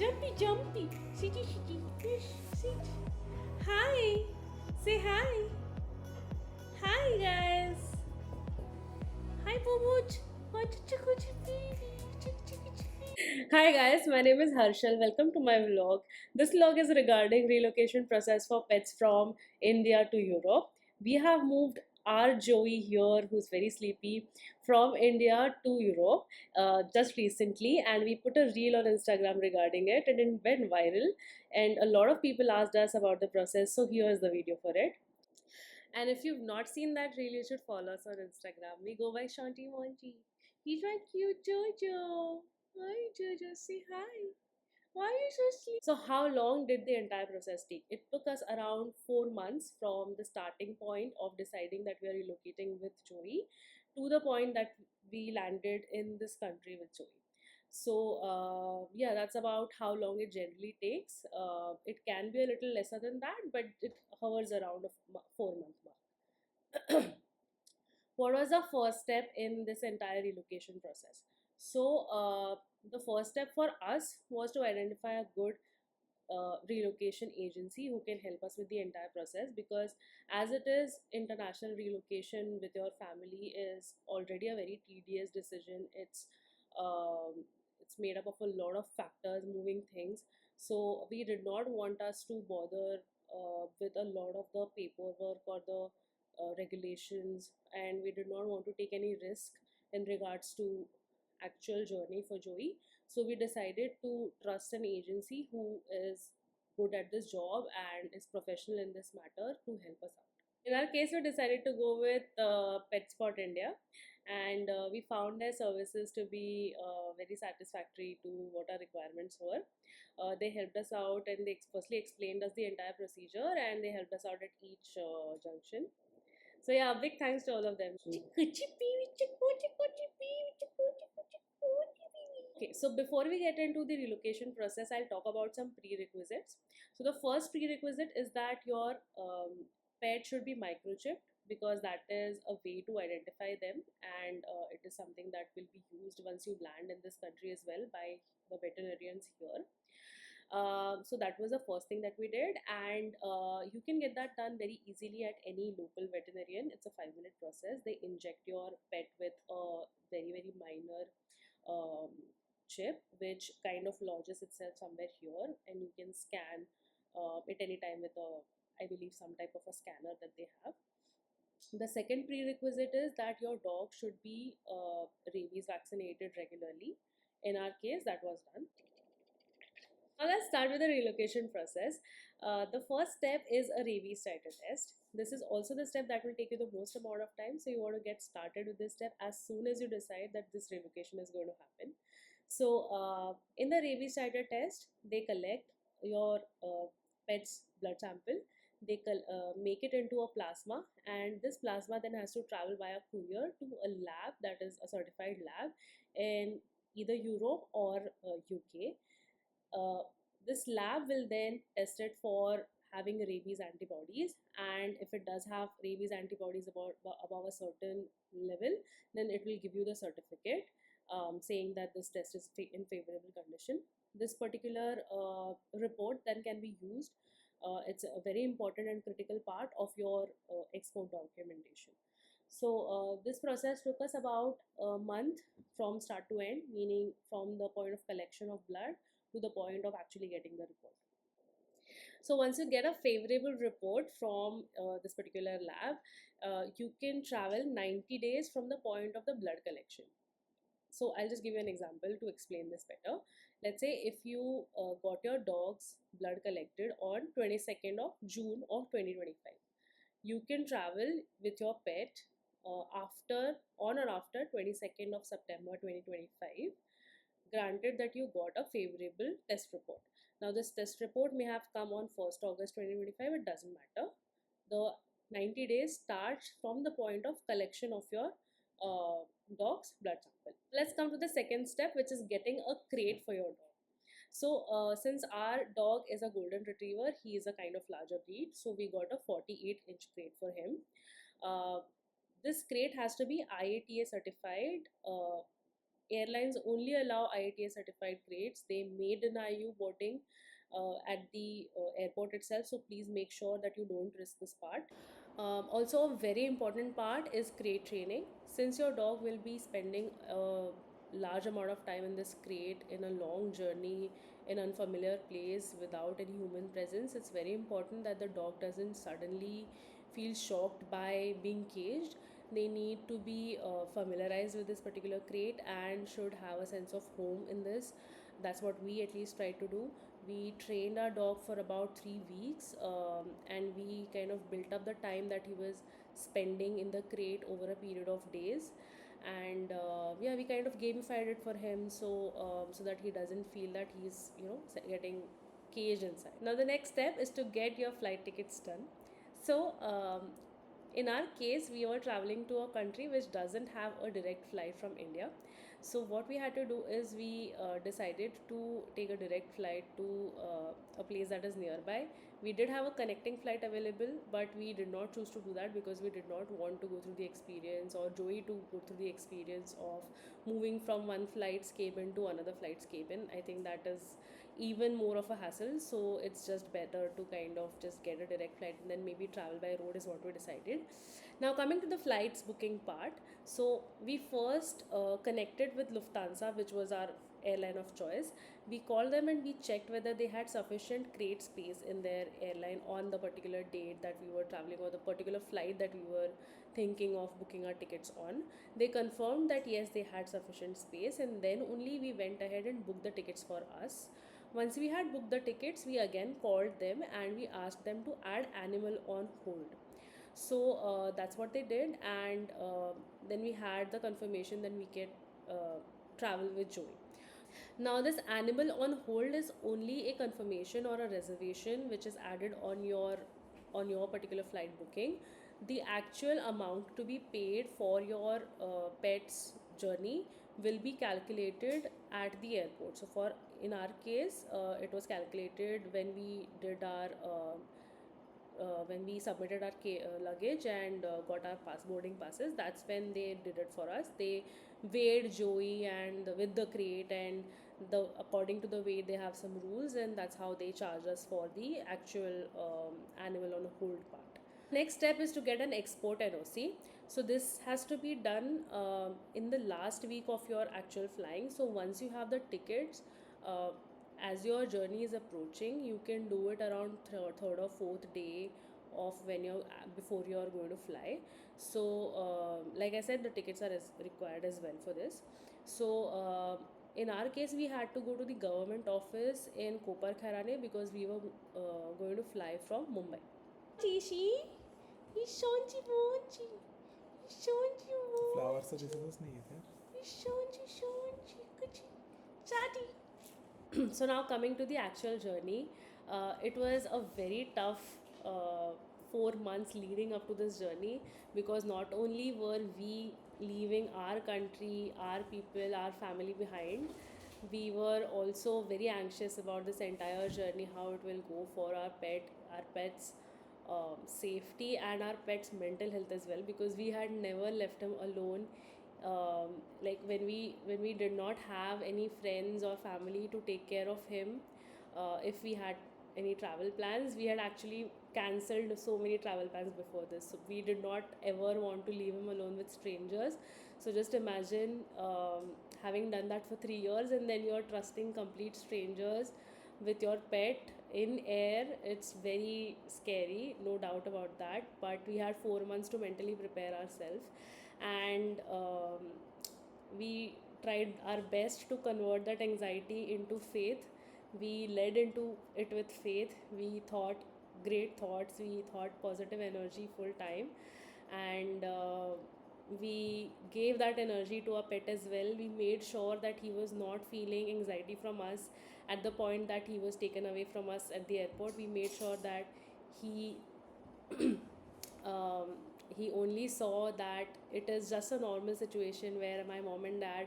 Jumpy, jumpy. Sitty, sitty. Yes, sit. Hi. Say hi. Hi, guys. Hi, Boboch. Hi guys, my name is Harshal. Welcome to my vlog. This vlog is regarding relocation process for pets from India to Europe. We have moved our Joey here, who's very sleepy, from India to Europe just recently, and we put a reel on Instagram regarding it, and it went viral. And a lot of people asked us about the process, so here is the video for it. And if you've not seen that reel, you should follow us on Instagram. We go by Shanti Monty. He's my cute Jojo. Hi Jojo, say hi. Why are you so sleepy? So how long did the entire process take? It took us around 4 months from the starting point of deciding that we are relocating with Joey to the point that we landed in this country with Joey. So yeah, that's about how long it generally takes. It can be a little lesser than that, but it hovers around a 4 month mark. What was the first step in this entire relocation process? So the first step for us was to identify a good relocation agency who can help us with the entire process, because as it is, international relocation with your family is already a very tedious decision. It's made up of a lot of factors, moving things. So we did not want us to bother with a lot of the paperwork or the regulations, and we did not want to take any risk in regards to actual journey for Joey. So we decided to trust an agency who is good at this job and is professional in this matter to help us out. In our case, we decided to go with PetSpot India, and we found their services to be very satisfactory to what our requirements were. They helped us out, and they firstly explained us the entire procedure, and they helped us out at each junction. So yeah, big thanks to all of them. Okay, so before we get into the relocation process, I'll talk about some prerequisites. So the first prerequisite is that your pet should be microchipped, because that is a way to identify them, and it is something that will be used once you land in this country as well by the veterinarians here. So that was the first thing that we did, and you can get that done very easily at any local veterinarian. It's a 5 minute process. They inject your pet with a very minor um, chip, which kind of lodges itself somewhere here, and you can scan it anytime with a, I believe, some type of a scanner that they have. The second prerequisite is that your dog should be rabies vaccinated regularly. In our case, that was done. Now let's start with the relocation process. The first step is a rabies titer test. This is also the step that will take you the most amount of time. So you want to get started with this step as soon as you decide that this relocation is going to happen. So in the rabies titer test, they collect your pet's blood sample. They make it into a plasma, and this plasma then has to travel via courier to a lab that is a certified lab in either Europe or UK. uh, this lab will then test it for having rabies antibodies, and if it does have rabies antibodies above a certain level, then it will give you the certificate saying that this test is in favorable condition. This particular report then can be used. It's a very important and critical part of your export documentation. So this process took us about a month from start to end, meaning from the point of collection of blood to the point of actually getting the report. So once you get a favorable report from this particular lab, you can travel 90 days from the point of the blood collection. So I'll just give you an example to explain this better. Let's say if you got your dog's blood collected on 22nd of June of 2025, you can travel with your pet after on or after 22nd of September 2025, granted that you got a favorable test report. Now this test report may have come on 1st August 2025, it doesn't matter. The 90 days starts from the point of collection of your dog's blood sample. Let's come to the second step, which is getting a crate for your dog. So since our dog is a golden retriever, he is a kind of larger breed, so we got a 48-inch crate for him. uh, this crate has to be IATA certified airlines only allow IATA certified crates. They may deny you boarding at the airport itself, so please make sure that you don't risk this part. Also, a very important part is crate training. Since your dog will be spending a large amount of time in this crate in a long journey in unfamiliar place without any human presence, it's very important that the dog doesn't suddenly feel shocked by being caged. They need to be familiarized with this particular crate and should have a sense of home in this. That's what we at least try to do. We trained our dog for about 3 weeks, and we kind of built up the time that he was spending in the crate over a period of days. And yeah, we kind of gamified it for him, so that he doesn't feel that he's getting caged inside. Now the next step is to get your flight tickets done. So in our case, we were traveling to a country which doesn't have a direct flight from India. So what we had to do is we decided to take a direct flight to a place that is nearby. We did have a connecting flight available, but we did not choose to do that because we did not want to go through the experience, or Joey to go through the experience of moving from one flight's cabin to another flight's cabin. I think that is even more of a hassle, so it's just better to kind of just get a direct flight and then maybe travel by road is what we decided. Now coming to the flights booking part, so we first connected with Lufthansa, which was our airline of choice. We called them and we checked whether they had sufficient crate space in their airline on the particular date that we were traveling, or the particular flight that we were thinking of booking our tickets on. They confirmed that yes, they had sufficient space, and then only we went ahead and booked the tickets for us. Once we had booked the tickets, we again called them and we asked them to add animal on hold. So that's what they did, and then we had the confirmation that we can travel with Joey. Now, this animal on hold is only a confirmation or a reservation which is added on your particular flight booking. The actual amount to be paid for your pet's journey will be calculated at the airport. So, for in our case, it was calculated when we submitted our luggage and got our boarding passes. That's when they did it for us. They weighed Joey and with the crate, and the according to the weight they have some rules, and that's how they charge us for the actual animal on hold part. Next step is to get an export NOC. So this has to be done in the last week of your actual flying. So once you have the tickets, uh, as your journey is approaching, you can do it around third or fourth day of when you're before you're going to fly. So like I said, the tickets are required as well for this. So in our case, we had to go to the government office in Kopar Kharane because we were going to fly from Mumbai. Tishi, Ishonji Bonji, Ishonji फ्लावरचं दिसतच नाही इथे. Ishonji Shonji Kuchi Chati. So now coming to the actual journey, it was a very tough 4 months leading up to this journey, because not only were we leaving our country, our people, our family behind, we were also very anxious about this entire journey, how it will go for our pets safety and our pet's mental health as well, because we had never left him alone. Like when we did not have any friends or family to take care of him, if we had any travel plans, we had actually cancelled so many travel plans before this, so we did not ever want to leave him alone with strangers. So just imagine having done that for 3 years, and then you're trusting complete strangers with your pet in air. It's very scary, no doubt about that, but we had 4 months to mentally prepare ourselves, and we tried our best to convert that anxiety into faith. We led into it with faith. We thought great thoughts, we thought positive energy full time, and we gave that energy to our pet as well. We made sure that he was not feeling anxiety from us at the point that he was taken away from us at the airport. We made sure that he um, he only saw that it is just a normal situation where my mom and dad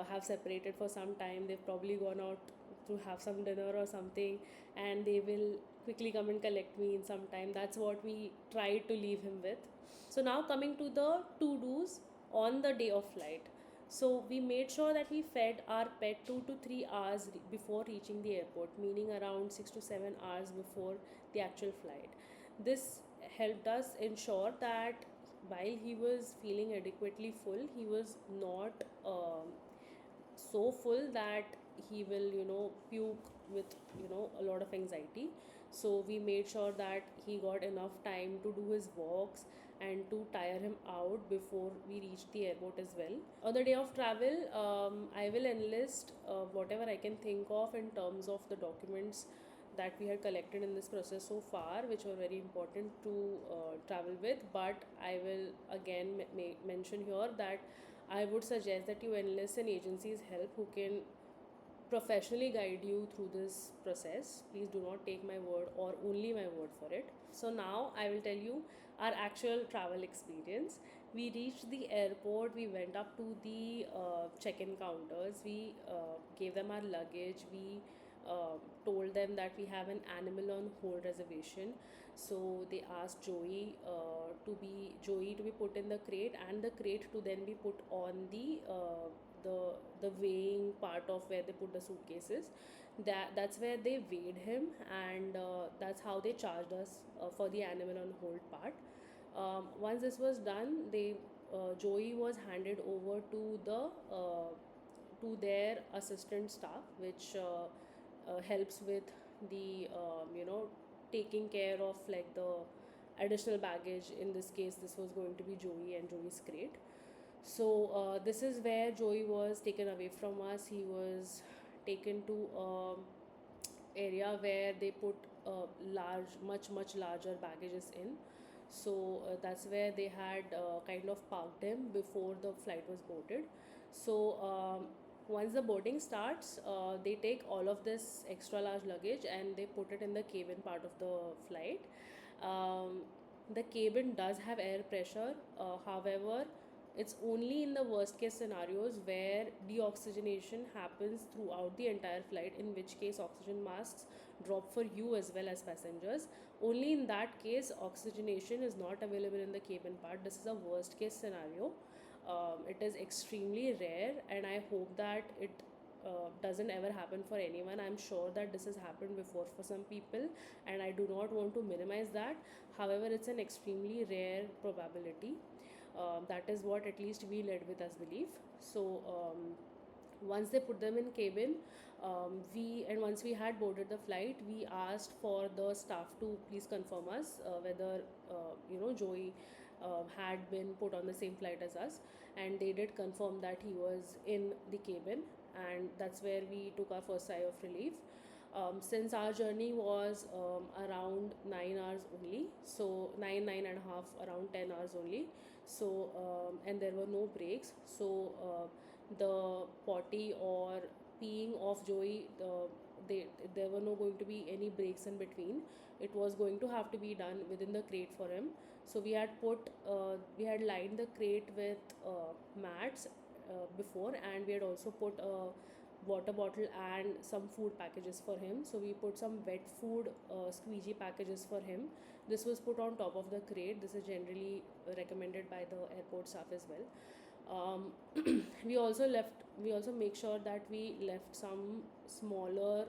have separated for some time. They've probably gone out to have some dinner or something, and they will quickly come and collect me in some time. That's what we tried to leave him with. So now coming to the to do's on the day of flight. So we made sure that we fed our pet 2 to 3 hours before reaching the airport, meaning around 6 to 7 hours before the actual flight. This helped us ensure that while he was feeling adequately full, he was not so full that he will, puke with, a lot of anxiety. So we made sure that he got enough time to do his walks and to tire him out before we reached the airport as well. On the day of travel, I will enlist whatever I can think of in terms of the documents that we had collected in this process so far, which were very important to travel with. But I will again mention here that I would suggest that you enlist an agency's help who can professionally guide you through this process. Please do not take my word or only my word for it. So, now I will tell you our actual travel experience. We reached the airport, we went up to the check in counters, we gave them our luggage, we told them that we have an animal on hold reservation. So they asked Joey to be put in the crate, and the crate to then be put on the weighing part of where they put the suitcases. That's where they weighed him, and that's how they charged us for the animal on hold part. Once this was done, Joey was handed over to their assistant staff, which helps with the taking care of like the additional baggage. In this case, this was going to be Joey and Joey's crate. So this is where Joey was taken away from us. He was taken to area where they put much larger baggages in. So that's where they had kind of parked him before the flight was boarded. So once the boarding starts, they take all of this extra large luggage and they put it in the cabin part of the flight. The cabin does have air pressure, however, it's only in the worst case scenarios where deoxygenation happens throughout the entire flight, in which case oxygen masks drop for you as well as passengers. Only in that case, oxygenation is not available in the cabin part. This is a worst case scenario. It is extremely rare, and I hope that it doesn't ever happen for anyone. I'm sure that this has happened before for some people, and I do not want to minimize that. However, it's an extremely rare probability. That is what at least we led with as belief. So once they put them in cabin, once we had boarded the flight, we asked for the staff to please confirm us whether Joey had been put on the same flight as us, and they did confirm that he was in the cabin, and that's where we took our first sigh of relief. Since our journey was around 9 hours only, so 9.5, around 10 hours only. So and there were no breaks, so the potty or peeing of Joey, there were no going to be any breaks in between. It was going to have to be done within the crate for him. So we had lined the crate with mats before, and we had also put a water bottle and some food packages for him. So we put some wet food squeegee packages for him. This was put on top of the crate. This is generally recommended by the airport staff as well. We also make sure that we left some smaller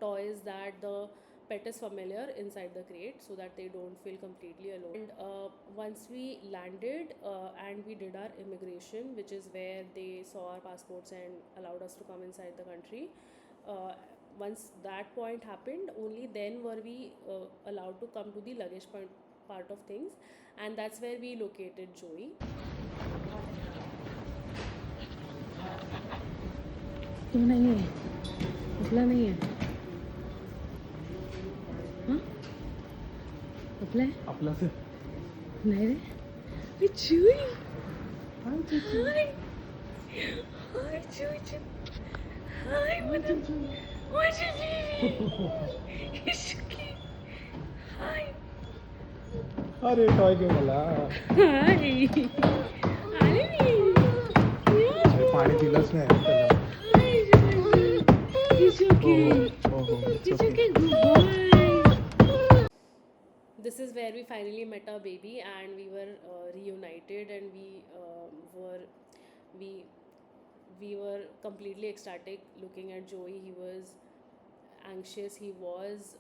toys that the pet is familiar inside the crate, so that they don't feel completely alone. And once we landed and we did our immigration, which is where they saw our passports and allowed us to come inside the country, once that point happened, only then were we allowed to come to the luggage part of things, and that's where we located Joey. क्यों नहीं है? अपला नहीं है? हाँ? अपला है? आपला से नहीं रे? ये chewy! Hi चूची hi! Hi चूची! Hi madam! What's your baby? He's so cute! Hi! अरे टॉय घेऊन आला Hi! Hi! अरे पाणी दिलंच नाही त्याला He's okay. He's okay. Good boy. This is where we finally met our baby, and we were reunited, and we were we we were completely ecstatic looking at Joey. He was anxious. He was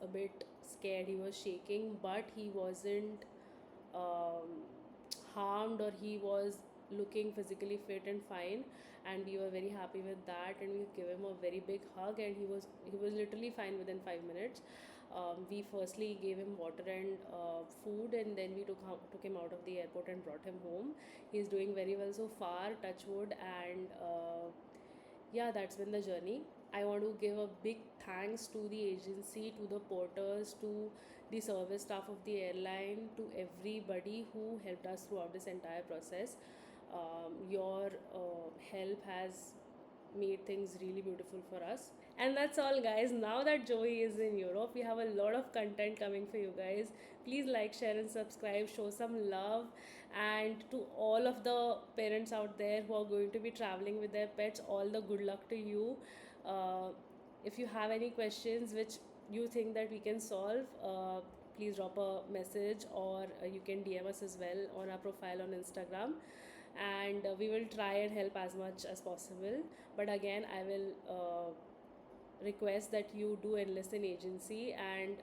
a bit scared. He was shaking, but he wasn't um, harmed, or he was looking physically fit and fine, and we were very happy with that, and we gave him a very big hug, and he was literally fine within 5 minutes. We firstly gave him water and food, and then we took him out of the airport and brought him home. He's doing very well so far, touch wood, and yeah, that's been the journey. I want to give a big thanks to the agency, to the porters, to the service staff of the airline, to everybody who helped us throughout this entire process. Your help has made things really beautiful for us. And that's all, guys. Now that Joey is in Europe, we have a lot of content coming for you guys. Please like, share, and subscribe. Show some love. And to all of the parents out there who are going to be traveling with their pets, all the good luck to you. Uh, if you have any questions which you think that we can solve, please drop a message, or you can DM us as well on our profile on Instagram, and we will try and help as much as possible. But again, I will request that you do enlist an agency, and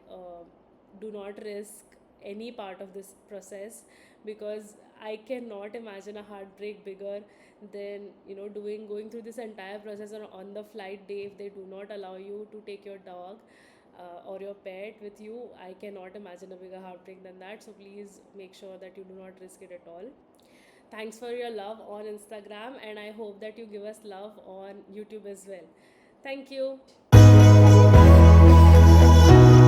do not risk any part of this process, because I cannot imagine a heartbreak bigger than doing going through this entire process on the flight day. If they do not allow you to take your dog or your pet with you, I cannot imagine a bigger heartbreak than that. So please make sure that you do not risk it at all. Thanks for your love on Instagram, and I hope that you give us love on YouTube as well. Thank you.